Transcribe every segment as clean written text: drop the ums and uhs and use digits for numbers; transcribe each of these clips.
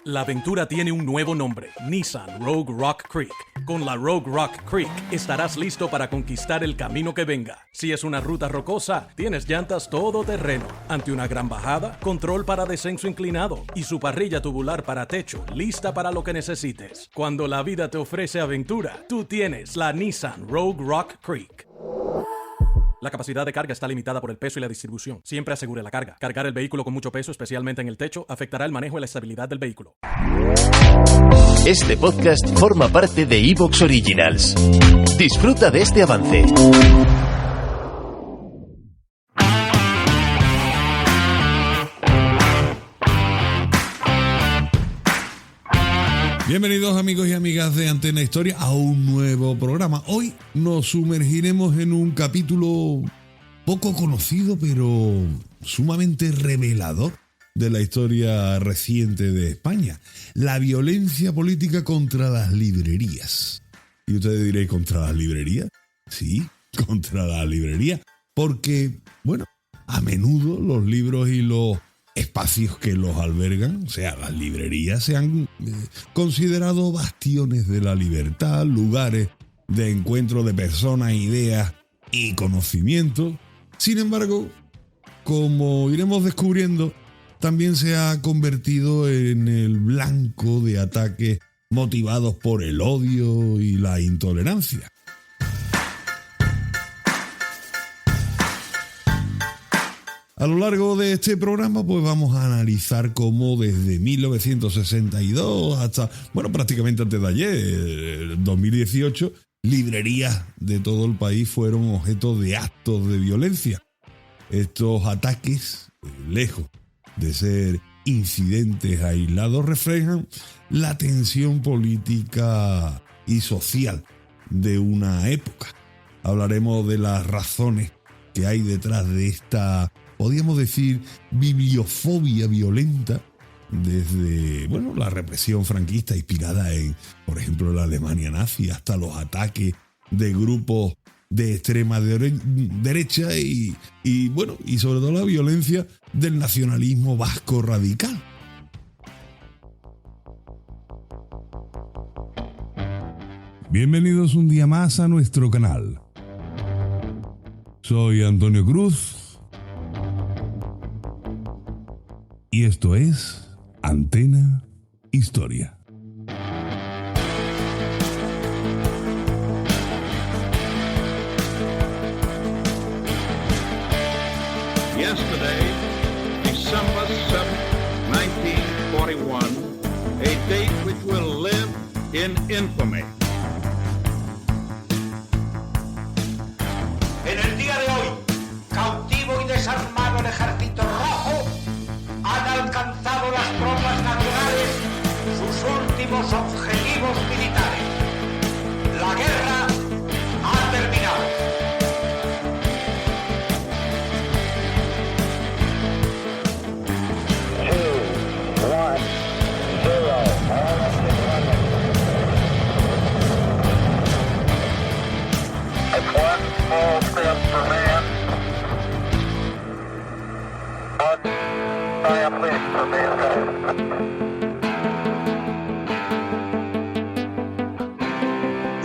La aventura tiene un nuevo nombre, Nissan Rogue Rock Creek. Con la Rogue Rock Creek estarás listo para conquistar el camino que venga. Si es una ruta rocosa, tienes llantas todoterreno. Ante una gran bajada, control para descenso inclinado y su parrilla tubular para techo, lista para lo que necesites. Cuando la vida te ofrece aventura, tú tienes la Nissan Rogue Rock Creek. La capacidad de carga está limitada por el peso y la distribución. Siempre asegure la carga. Cargar el vehículo con mucho peso, especialmente en el techo, afectará el manejo y la estabilidad del vehículo. Este podcast forma parte de Evox Originals. Disfruta de este avance. Bienvenidos amigos y amigas de Antena Historia a un nuevo programa. Hoy nos sumergiremos en un capítulo poco conocido pero sumamente revelador de la historia reciente de España. La violencia política contra las librerías. Y ustedes diréis, ¿contra las librerías? Sí, contra las librerías. Porque, bueno, a menudo los libros y los espacios que los albergan, o sea, las librerías, se han considerado bastiones de la libertad, lugares de encuentro de personas, ideas y conocimientos. Sin embargo, como iremos descubriendo, también se ha convertido en el blanco de ataques motivados por el odio y la intolerancia. A lo largo de este programa pues vamos a analizar cómo desde 1962 hasta, bueno, prácticamente antes de ayer, 2018, librerías de todo el país fueron objeto de actos de violencia. Estos ataques, lejos de ser incidentes aislados, reflejan la tensión política y social de una época. Hablaremos de las razones que hay detrás de esta, podríamos decir, bibliofobia violenta, desde, bueno, la represión franquista inspirada en, por ejemplo, la Alemania nazi, hasta los ataques de grupos de extrema derecha y bueno, y sobre todo la violencia del nacionalismo vasco radical. Bienvenidos un día más a nuestro canal. Soy Antonio Cruz y esto es Antena Historia. Yesterday, December 7th, 1941, a date which will live in infamy. En el día de hoy, cautivo y desarmado el ejército rojo, han alcanzado las tropas nacionales sus últimos objetivos militares. La guerra ha terminado.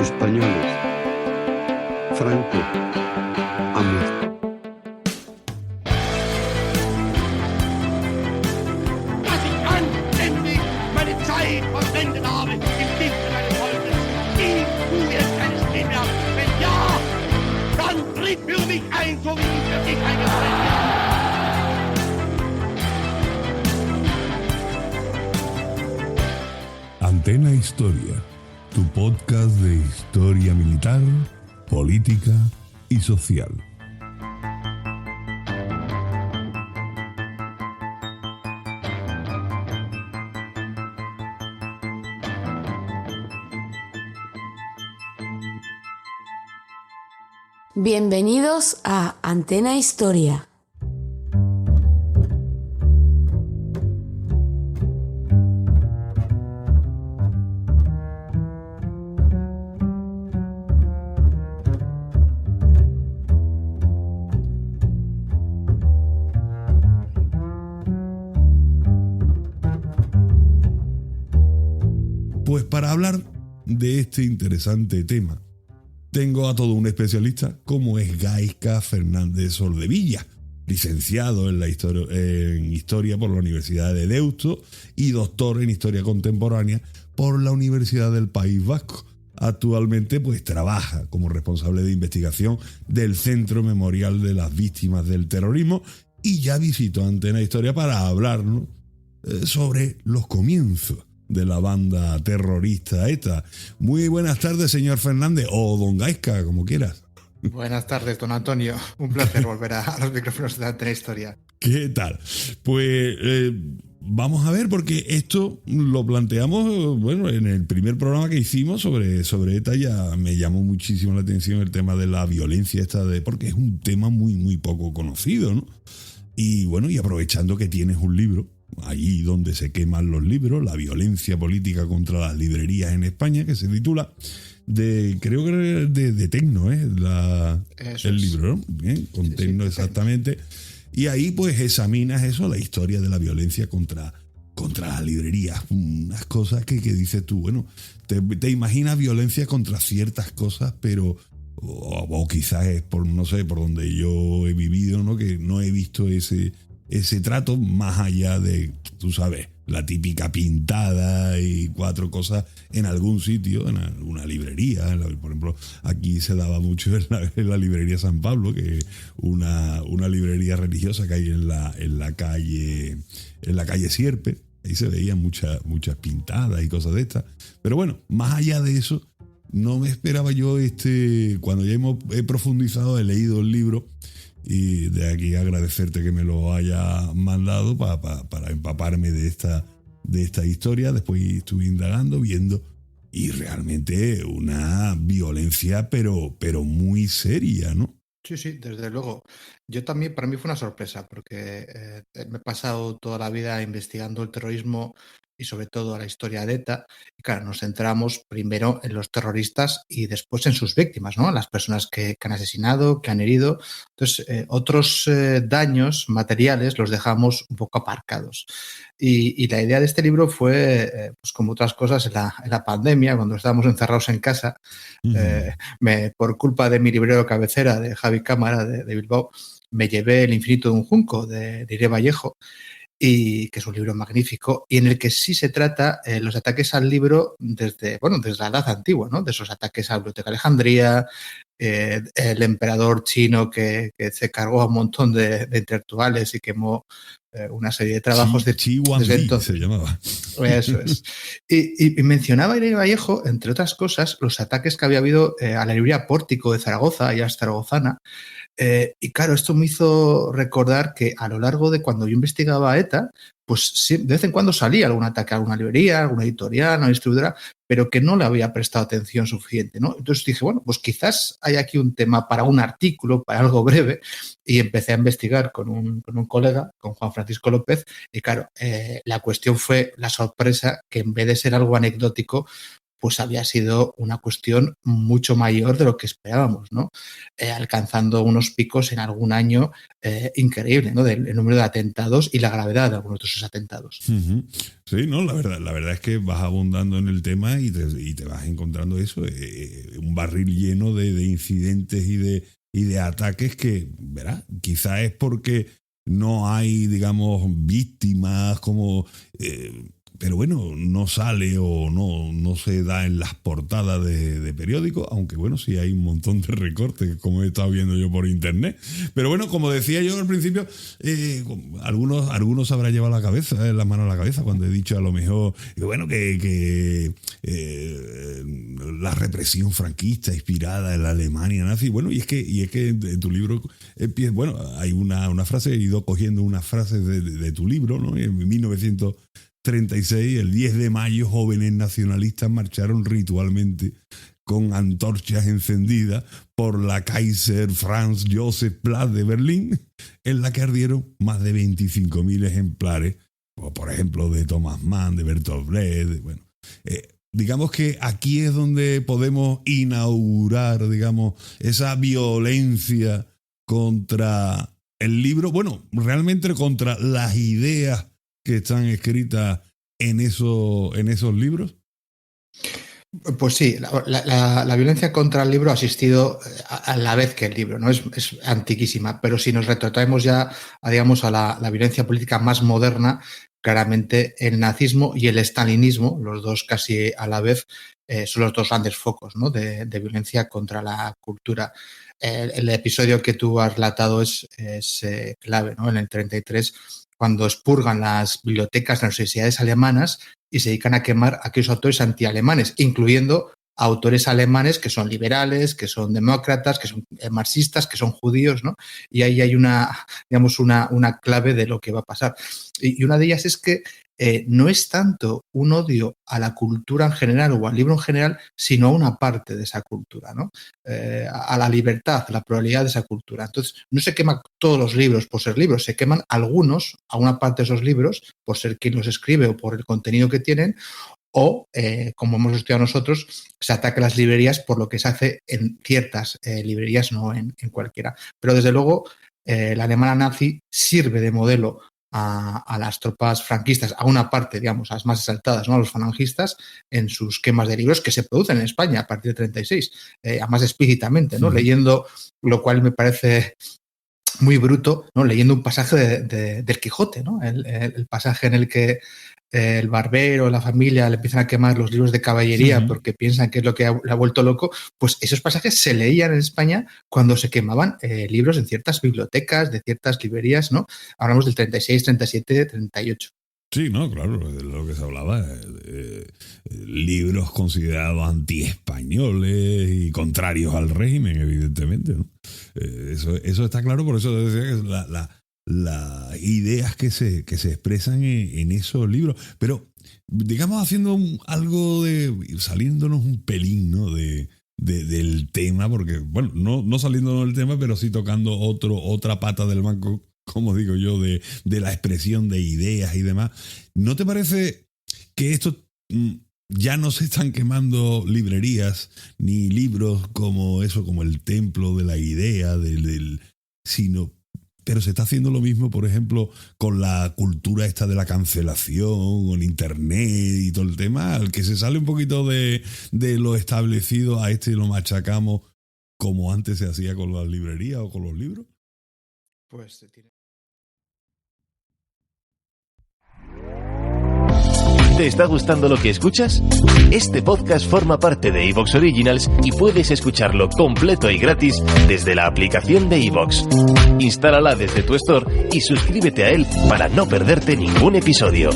Españoles, Franco ha muerto. Dass ich anständig meine Zeit verschwendet habe im Dienste meines Volkes. Ich tue jetzt keine Stehen mehr. Wenn ja, dann tritt für mich ein, so wie ich für dich eingetreten bin. Antena Historia, tu podcast de historia militar, política y social. Bienvenidos a Antena Historia. Pues para hablar de este interesante tema, tengo a todo un especialista como es Gaizka Fernández Soldevilla, licenciado en Historia por la Universidad de Deusto y doctor en Historia Contemporánea por la Universidad del País Vasco. Actualmente pues trabaja como responsable de investigación del Centro Memorial de las Víctimas del Terrorismo y ya visitó Antena Historia para hablarnos sobre los comienzos de la banda terrorista ETA. Muy buenas tardes, señor Fernández, o don Gaizka, como quieras. Buenas tardes, don Antonio. Un placer volver a los micrófonos de Antena Historia. ¿Qué tal? Pues vamos a ver, porque esto lo planteamos, bueno, en el primer programa que hicimos sobre ETA. Ya me llamó muchísimo la atención el tema de la violencia esta, porque es un tema muy, muy poco conocido, ¿no? Y bueno, y aprovechando que tienes un libro, allí donde se queman los libros, la violencia política contra las librerías en España, que se titula creo que de Tecno, el libro, ¿no? Bien, con sí, Tecno, exactamente. Y ahí pues examinas eso, la historia de la violencia contra las librerías, unas cosas que dices tú, bueno, te imaginas violencia contra ciertas cosas, pero o quizás es por, no sé, por donde yo he vivido, ¿no? Que no he visto ese trato más allá de, tú sabes, la típica pintada y 4 cosas en algún sitio, en alguna librería. Por ejemplo, aquí se daba mucho en la librería San Pablo, que es una librería religiosa que hay en la calle Sierpe. Ahí se veían muchas pintadas y cosas de estas. Pero bueno, más allá de eso, no me esperaba yo cuando ya he profundizado, he leído el libro. Y de aquí agradecerte que me lo haya mandado para empaparme de esta historia. Después estuve indagando, viendo, y realmente una violencia pero muy seria, ¿no? Sí, desde luego. Yo también, para mí fue una sorpresa, porque me he pasado toda la vida investigando el terrorismo y sobre todo la historia de ETA. Y claro, nos centramos primero en los terroristas y después en sus víctimas, ¿no? Las personas que han asesinado, que han herido. Entonces, otros daños materiales los dejamos un poco aparcados. Y la idea de este libro fue, pues como otras cosas, en la pandemia, cuando estábamos encerrados en casa, por culpa de mi librero cabecera, de Javi Cámara, de Bilbao, me llevé El infinito de un junco, de Iré Vallejo, y que es un libro magnífico, y en el que sí se trata los ataques al libro desde la edad antigua, ¿no? De esos ataques a la Biblioteca de Alejandría, el emperador chino que se cargó a un montón de intelectuales y quemó una serie de trabajos de Chi Huangdi se llamaba. Eso es. Y mencionaba Irene Vallejo, entre otras cosas, los ataques que había habido a la librería Pórtico de Zaragoza y a Zaragozana. Y claro, esto me hizo recordar que a lo largo de cuando yo investigaba ETA, pues de vez en cuando salía algún ataque a alguna librería, alguna editorial, una distribuidora, pero que no le había prestado atención suficiente, ¿no? Entonces dije, bueno, pues quizás hay aquí un tema para un artículo, para algo breve, y empecé a investigar con un colega, con Juan Francisco López, y claro, la cuestión fue la sorpresa que en vez de ser algo anecdótico, pues había sido una cuestión mucho mayor de lo que esperábamos, ¿no? Alcanzando unos picos en algún año increíble, ¿no? Del número de atentados y la gravedad de algunos de esos atentados. Uh-huh. Sí, no, la verdad es que vas abundando en el tema y te vas encontrando eso, un barril lleno de incidentes y de ataques que, verás, quizás es porque no hay, digamos, víctimas como... pero bueno, no sale o no se da en las portadas de periódicos, aunque bueno, sí hay un montón de recortes, como he estado viendo yo por internet. Pero bueno, como decía yo al principio, algunos habrá llevado las manos a la cabeza cuando he dicho a lo mejor, bueno, que la represión franquista inspirada en la Alemania nazi. Bueno, y es que en tu libro, bueno, hay una frase, he ido cogiendo unas frases de tu libro, ¿no? En 1936, el 10 de mayo, jóvenes nacionalistas marcharon ritualmente con antorchas encendidas por la Kaiser Franz Joseph Platz de Berlín, en la que ardieron más de 25.000 ejemplares, por ejemplo, de Thomas Mann, de Bertolt Brecht. Bueno, digamos que aquí es donde podemos inaugurar, digamos, esa violencia contra el libro, bueno, realmente contra las ideas que están escritas en esos libros. Pues sí, la violencia contra el libro ha existido a la vez que el libro, ¿no? Es antiquísima, pero si nos retrotraemos ya digamos, a la violencia política más moderna, claramente el nazismo y el estalinismo, los dos casi a la vez, son los dos grandes focos, ¿no? de violencia contra la cultura. El episodio que tú has relatado es clave, ¿no? En el 33, cuando expurgan las bibliotecas de las universidades alemanas y se dedican a quemar a aquellos autores antialemanes, incluyendo autores alemanes que son liberales, que son demócratas, que son marxistas, que son judíos, ¿no? Y ahí hay una clave de lo que va a pasar. Y una de ellas es que no es tanto un odio a la cultura en general o al libro en general, sino a una parte de esa cultura, ¿no? A la libertad, a la pluralidad de esa cultura. Entonces, no se queman todos los libros por ser libros, se queman algunos, a una parte de esos libros, por ser quien los escribe o por el contenido que tienen, o, como hemos estudiado nosotros, se ataca a las librerías por lo que se hace en ciertas librerías, no en cualquiera. Pero, desde luego, la Alemania nazi sirve de modelo a las tropas franquistas, a una parte, digamos, a las más exaltadas, ¿no? A los falangistas, en sus quemas de libros que se producen en España a partir del 36, además explícitamente, ¿no? Leyendo, lo cual me parece muy bruto, ¿no? Leyendo un pasaje del Quijote, ¿no? El pasaje en el que el barbero, la familia le empiezan a quemar los libros de caballería porque piensan que es lo que le ha vuelto loco. Pues esos pasajes se leían en España cuando se quemaban libros en ciertas bibliotecas, de ciertas librerías, ¿no? Hablamos del 36, 37, 38. Sí, no, claro, de lo que se hablaba, libros considerados antiespañoles y contrarios al régimen, evidentemente, ¿no? Eso está claro, por eso decía que las ideas que se expresan en esos libros, pero digamos haciendo algo saliéndonos un pelín, ¿no? del tema, porque bueno, no saliéndonos del tema, pero sí tocando otra pata del banco, como digo yo, de la expresión de ideas y demás. ¿No te parece que esto ya no se están quemando librerías ni libros como el templo de la idea pero se está haciendo lo mismo, por ejemplo, con la cultura esta de la cancelación, con internet y todo el tema, al que se sale un poquito de lo establecido, a lo machacamos como antes se hacía con las librerías o con los libros? Pues se tiene. ¿Te está gustando lo que escuchas? Este podcast forma parte de iVoox Originals y puedes escucharlo completo y gratis desde la aplicación de iVoox. Instálala desde tu store y suscríbete a él para no perderte ningún episodio.